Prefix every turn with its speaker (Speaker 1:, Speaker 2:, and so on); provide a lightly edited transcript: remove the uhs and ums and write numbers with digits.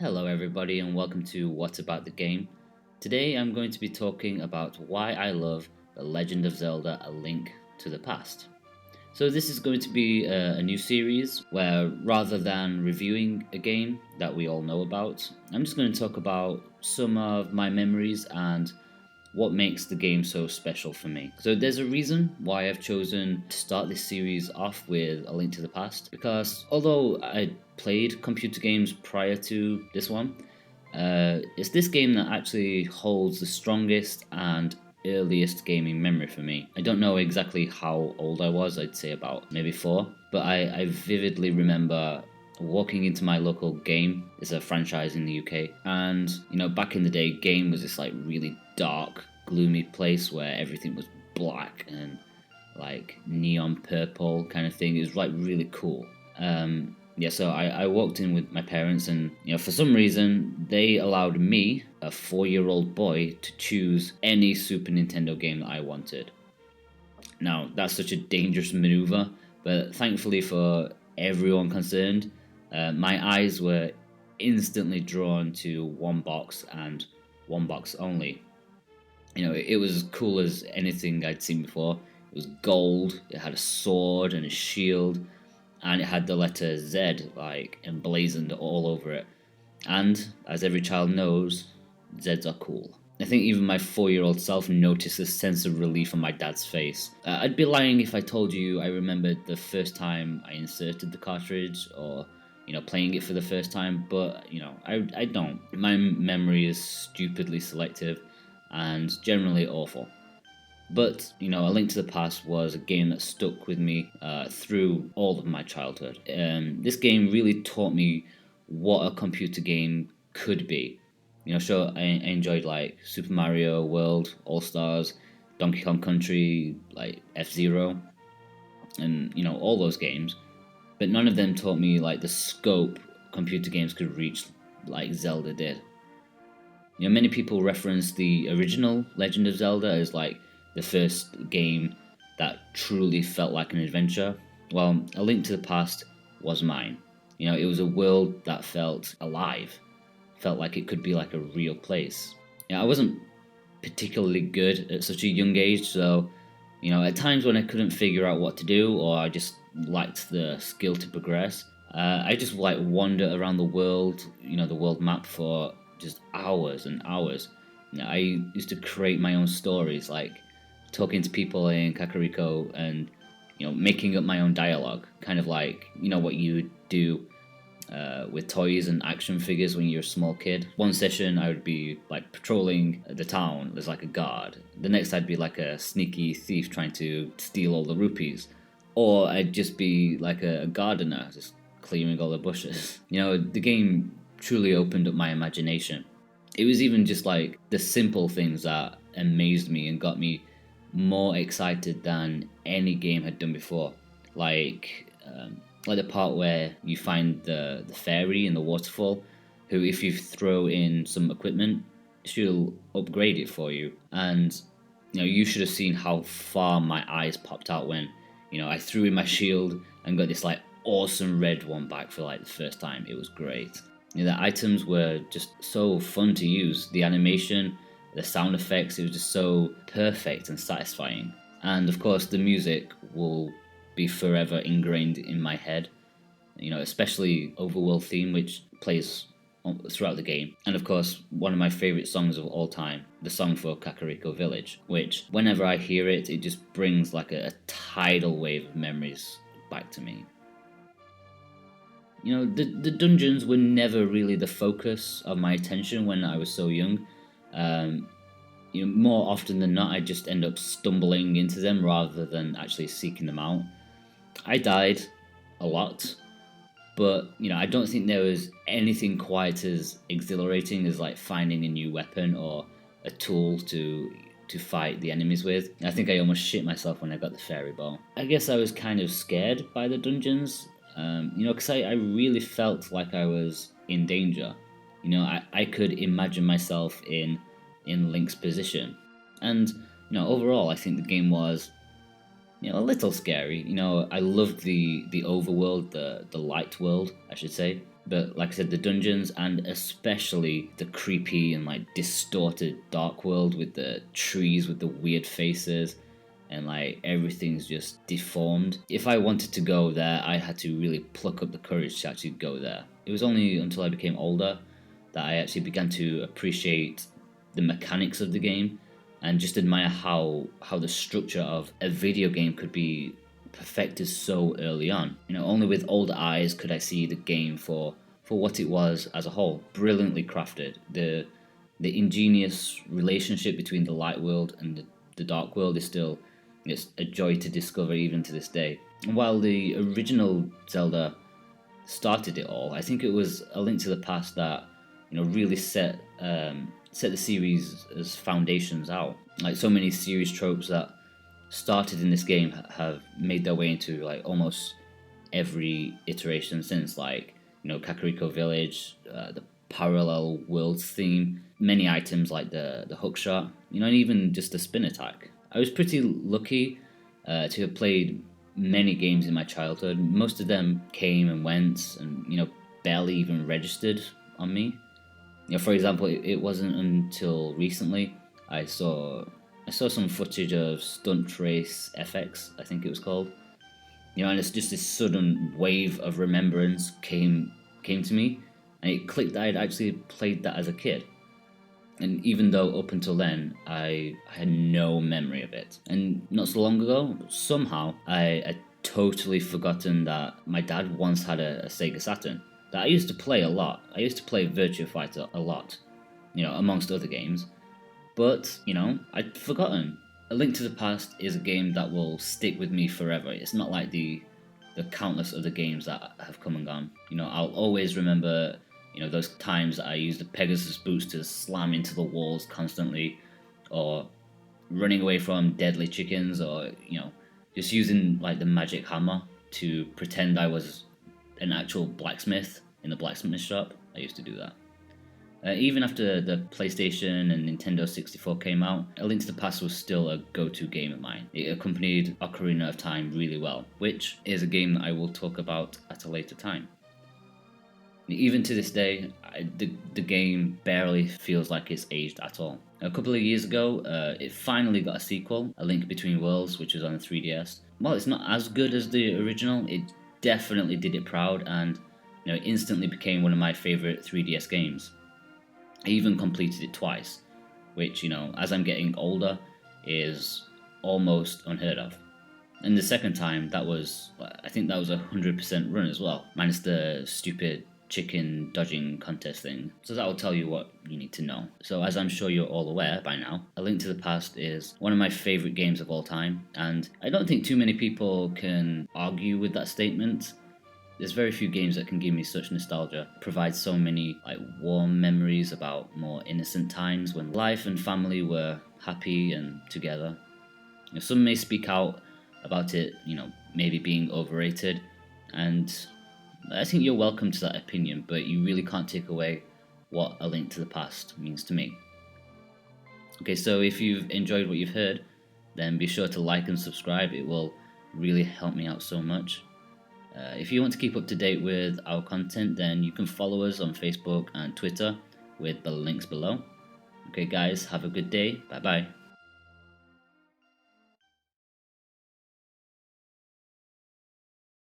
Speaker 1: Hello, everybody, and welcome to What About the Game. Today I'm going to be talking about why I love The Legend of Zelda: A Link to the Past. So, this is going to be a new series where rather than reviewing a game that we all know about, I'm just going to talk about some of my memories and what makes the game so special for me. So there's a reason why I've chosen to start this series off with A Link to the Past, because although I played computer games prior to this one, it's this game that actually holds the strongest and earliest gaming memory for me. I don't know exactly how old I was, I'd say about maybe 4, but I vividly remember walking into my local Game. It's a franchise in the UK, and back in the day, Game was this like really dark, gloomy place where everything was black and like neon purple kind of thing. It was like really cool. So I walked in with my parents, and for some reason they allowed me, a 4-year-old boy, to choose any Super Nintendo game that I wanted. Now that's such a dangerous maneuver, but thankfully for everyone concerned, my eyes were instantly drawn to one box and one box only. It was as cool as anything I'd seen before. It was gold, it had a sword and a shield, and it had the letter Z like emblazoned all over it. And as every child knows, Zs are cool. I think even my 4-year-old self noticed a sense of relief on my dad's face. I'd be lying if I told you I remembered the first time I inserted the cartridge or playing it for the first time, but I don't. My memory is stupidly selective and generally awful. But A Link to the Past was a game that stuck with me through all of my childhood. This game really taught me what a computer game could be. Sure, I enjoyed like Super Mario World, All Stars, Donkey Kong Country, like F-Zero, and all those games. But none of them taught me like the scope computer games could reach like Zelda did. Many people reference the original Legend of Zelda as like the first game that truly felt like an adventure. Well, A Link to the Past was mine. It was a world that felt alive, felt like it could be like a real place. I wasn't particularly good at such a young age, so at times when I couldn't figure out what to do, or I just lacked the skill to progress, I just like wander around the world, the world map for just hours and hours. I used to create my own stories, like talking to people in Kakariko and making up my own dialogue, kind of like what you would do with toys and action figures when you're a small kid. One session I would be like patrolling the town as like a guard. The next I'd be like a sneaky thief trying to steal all the rupees. Or I'd just be like a gardener, just clearing all the bushes. The game truly opened up my imagination. It was even just like the simple things that amazed me and got me more excited than any game had done before. Like the part where you find the fairy in the waterfall, who if you throw in some equipment, she'll upgrade it for you. And you should have seen how far my eyes popped out when I threw in my shield and got this like awesome red one back for like the first time. It was great. The items were just so fun to use. The animation, the sound effects, it was just so perfect and satisfying. And of course the music will be forever ingrained in my head, especially Overworld theme, which plays throughout the game. And of course, one of my favourite songs of all time, the song for Kakariko Village, which whenever I hear it, it just brings like a tidal wave of memories back to me. The dungeons were never really the focus of my attention when I was so young. More often than not, I just end up stumbling into them rather than actually seeking them out. I died a lot, but I don't think there was anything quite as exhilarating as like finding a new weapon or a tool to fight the enemies with. I think I almost shit myself when I got the fairy ball. I guess I was kind of scared by the dungeons, because I really felt like I was in danger. I could imagine myself in Link's position, and overall I think the game was a little scary. I loved the overworld, the light world, I should say. But like I said, the dungeons and especially the creepy and like distorted dark world with the trees with the weird faces and like everything's just deformed. If I wanted to go there, I had to really pluck up the courage to actually go there. It was only until I became older that I actually began to appreciate the mechanics of the game and just admire how the structure of a video game could be perfected so early on. Only with older eyes could I see the game for what it was as a whole. Brilliantly crafted. The ingenious relationship between the light world and the dark world is still, it's a joy to discover even to this day. And while the original Zelda started it all, I think it was A Link to the Past that really set the series as foundations out. Like so many series tropes that started in this game have made their way into like almost every iteration since, like Kakariko Village, the parallel worlds theme, many items like the hookshot, and even just the spin attack. I was pretty lucky to have played many games in my childhood. Most of them came and went and barely even registered on me. For example, it wasn't until recently I saw some footage of Stunt Race FX, I think it was called. And it's just this sudden wave of remembrance came to me, and it clicked that I had actually played that as a kid. And even though up until then I had no memory of it, and not so long ago, somehow I had totally forgotten that my dad once had a Sega Saturn that I used to play a lot. I used to play Virtua Fighter a lot, amongst other games. But, I'd forgotten. A Link to the Past is a game that will stick with me forever. It's not like the countless other games that have come and gone. I'll always remember, those times that I used the Pegasus boots to slam into the walls constantly, or running away from deadly chickens, or, just using like the magic hammer to pretend I was an actual blacksmith in the blacksmith shop. I used to do that. Even after the PlayStation and Nintendo 64 came out, A Link to the Past was still a go-to game of mine. It accompanied Ocarina of Time really well, which is a game that I will talk about at a later time. Even to this day, the game barely feels like it's aged at all. A couple of years ago, it finally got a sequel, A Link Between Worlds, which was on the 3DS. While it's not as good as the original, it definitely did it proud and instantly became one of my favourite 3DS games. I even completed it twice, which, as I'm getting older, is almost unheard of. And the second time, I think that was 100% run as well, minus the stupid chicken dodging contest thing. So that will tell you what you need to know. So as I'm sure you're all aware by now, A Link to the Past is one of my favourite games of all time, and I don't think too many people can argue with that statement. There's very few games that can give me such nostalgia, provide so many like warm memories about more innocent times when life and family were happy and together. Some may speak out about it, maybe being overrated, and I think you're welcome to that opinion, but you really can't take away what A Link to the Past means to me. Okay, so if you've enjoyed what you've heard, then be sure to like and subscribe. It will really help me out so much. If you want to keep up to date with our content, then you can follow us on Facebook and Twitter with the links below. Okay guys, have a good day. Bye bye.